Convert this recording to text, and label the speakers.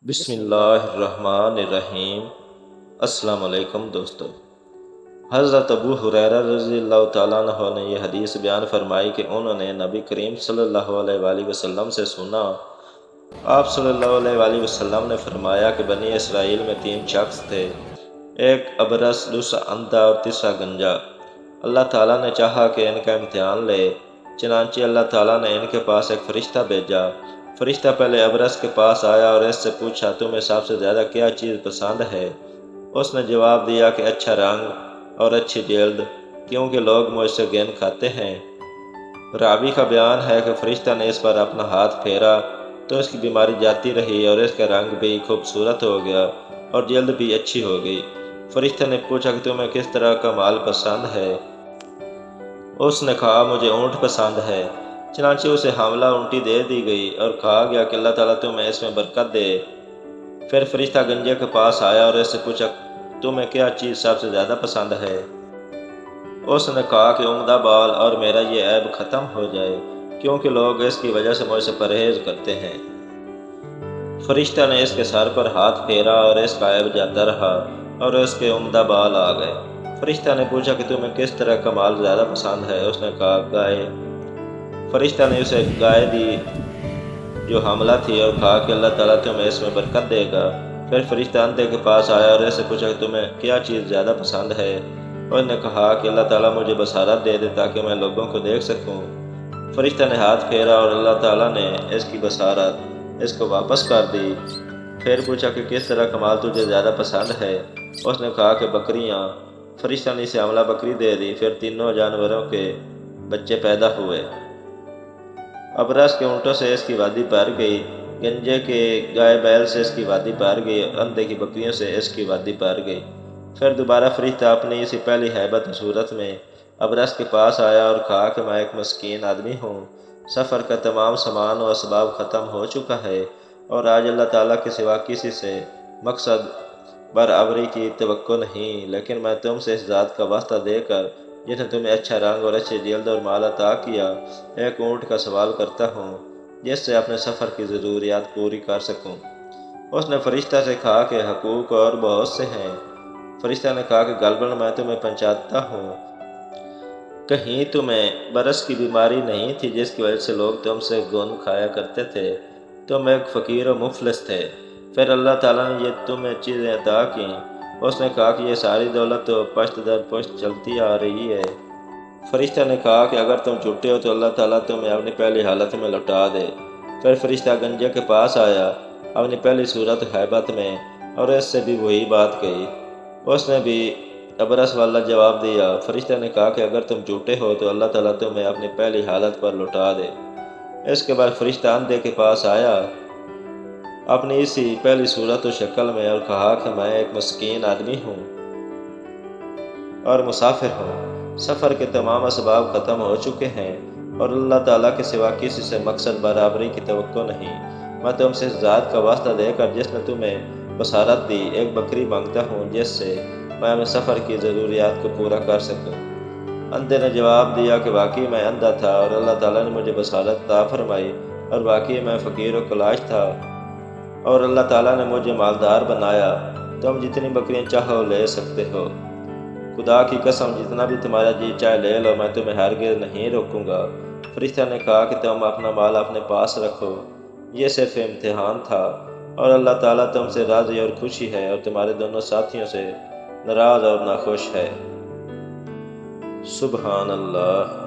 Speaker 1: بسم اللہ الرحمن الرحیم۔ السلام علیکم دوستو۔ حضرت ابو ہریرہ رضی اللہ تعالیٰ عنہ نے یہ حدیث بیان فرمائی کہ انہوں نے نبی کریم صلی اللہ علیہ وآلہ وسلم سے سنا۔ آپ صلی اللہ علیہ وآلہ وسلم نے فرمایا کہ بنی اسرائیل میں 3 شخص تھے، ایک ابرص، دوسرا اندھا اور تیسرا گنجا۔ اللہ تعالیٰ نے چاہا کہ ان کا امتحان لے، چنانچہ اللہ تعالیٰ نے ان کے پاس ایک فرشتہ بھیجا۔ فرشتہ پہلے ابرص کے پاس آیا اور اس سے پوچھا، تمہیں سب سے زیادہ کیا چیز پسند ہے؟ اس نے جواب دیا کہ اچھا رنگ اور اچھی جلد، کیونکہ لوگ مجھ سے گھن کھاتے ہیں۔ راوی کا بیان ہے کہ فرشتہ نے اس پر اپنا ہاتھ پھیرا تو اس کی بیماری جاتی رہی اور اس کا رنگ بھی خوبصورت ہو گیا اور جلد بھی اچھی ہو گئی۔ فرشتہ نے پوچھا کہ تمہیں کس طرح کا مال پسند ہے؟ اس نے کہا، مجھے اونٹ پسند ہے۔ چنانچہ اسے حاملہ اونٹی دے دی گئی اور کہا گیا کہ اللہ تعالیٰ تمہیں اس میں برکت دے۔ پھر فرشتہ گنجے کے پاس آیا اور اس سے پوچھا، تمہیں کیا چیز سب سے زیادہ پسند ہے؟ اس نے کہا کہ عمدہ بال اور میرا یہ عیب ختم ہو جائے، کیونکہ لوگ اس کی وجہ سے مجھ سے پرہیز کرتے ہیں۔ فرشتہ نے اس کے سر پر ہاتھ پھیرا اور اس کا عیب جاتا رہا اور اس کے عمدہ بال آ گئے۔ فرشتہ نے پوچھا کہ تمہیں کس طرح کا مال زیادہ پسند ہے؟ اس نے کہا، گائے۔ فرشتہ نے اسے گائے دی جو حاملہ تھی اور کہا کہ اللہ تعالیٰ تمہیں اس میں برکت دے گا۔ پھر فرشتہ اندھے کے پاس آیا اور اس سے پوچھا کہ تمہیں کیا چیز زیادہ پسند ہے؟ اس نے کہا کہ اللہ تعالیٰ مجھے بصارت دے دے تاکہ میں لوگوں کو دیکھ سکوں۔ فرشتہ نے ہاتھ پھیرا اور اللہ تعالیٰ نے اس کی بصارت اس کو واپس کر دی۔ پھر پوچھا کہ کس طرح کا مال تجھے زیادہ پسند ہے؟ اس نے کہا کہ بکریاں۔ فرشتہ نے اسے حاملہ بکری دے دی۔ پھر تینوں جانوروں کے بچے پیدا ہوئے۔ ابرص کے اونٹوں سے اس کی وادی بھر گئی، گنجے کے گائے بیل سے اس کی وادی بھر گئی اور اندھے کی بکریوں سے اس کی وادی بھر گئی۔ پھر دوبارہ فرشتہ اپنی اسی پہلی ہیبت و صورت میں ابرص کے پاس آیا اور کہا کہ میں ایک مسکین آدمی ہوں، سفر کا تمام سامان و اسباب ختم ہو چکا ہے اور آج اللہ تعالیٰ کے سوا کسی سے مقصد برابری کی توقع نہیں، لیکن میں تم سے اس ذات کا واسطہ دے کر جس نے تمہیں اچھا رنگ اور اچھی جلد اور مال عطا کیا، ایک اونٹ کا سوال کرتا ہوں جس سے اپنے سفر کی ضروریات پوری کر سکوں۔ اس نے فرشتہ سے کہا کہ حقوق اور بہت سے ہیں۔ فرشتہ نے کہا کہ غالباً میں تمہیں پہچانتا ہوں، کہیں تمہیں برص کی بیماری نہیں تھی جس کی وجہ سے لوگ تم سے گن کھایا کرتے تھے، تم ایک فقیر و مفلس تھے، پھر اللہ تعالیٰ نے یہ تمہیں چیزیں عطا کیں۔ اس نے کہا کہ یہ ساری دولت تو پشت در پشت چلتی آ رہی ہے۔ فرشتہ نے کہا کہ اگر تم جھوٹے ہو تو اللہ تعالیٰ تمہیں اپنی پہلی حالت میں لوٹا دے۔ پھر فرشتہ گنجے کے پاس آیا اپنی پہلی صورت ہیبت میں اور اس سے بھی وہی بات کہی۔ اس نے بھی ابرص والا جواب دیا۔ فرشتہ نے کہا کہ اگر تم جھوٹے ہو تو اللہ تعالیٰ تمہیں اپنی پہلی حالت پر لوٹا دے۔ اس کے بعد فرشتہ اندھے کے پاس آیا اپنی اسی پہلی صورت و شکل میں اور کہا کہ میں ایک مسکین آدمی ہوں اور مسافر ہوں، سفر کے تمام اسباب ختم ہو چکے ہیں اور اللہ تعالیٰ کے سوا کسی سے مقصد برابری کی توقع نہیں۔ میں تم سے اس ذات کا واسطہ دے کر جس نے تمہیں بصارت دی، ایک بکری مانگتا ہوں جس سے میں اپنے سفر کی ضروریات کو پورا کر سکوں۔ اندھے نے جواب دیا کہ واقعی میں اندھا تھا اور اللہ تعالیٰ نے مجھے بصارت عطا فرمائی، اور واقعی میں فقیر و کلاش تھا اور اللہ تعالیٰ نے مجھے مالدار بنایا۔ تم جتنی بکریاں چاہو لے سکتے ہو، خدا کی قسم جتنا بھی تمہارا جی چاہے لے لو، میں تمہیں ہرگز نہیں روکوں گا۔ فرشتہ نے کہا کہ تم اپنا مال اپنے پاس رکھو، یہ صرف امتحان تھا اور اللہ تعالیٰ تم سے راضی اور خوشی ہے اور تمہارے دونوں ساتھیوں سے ناراض اور ناخوش ہے۔ سبحان اللہ۔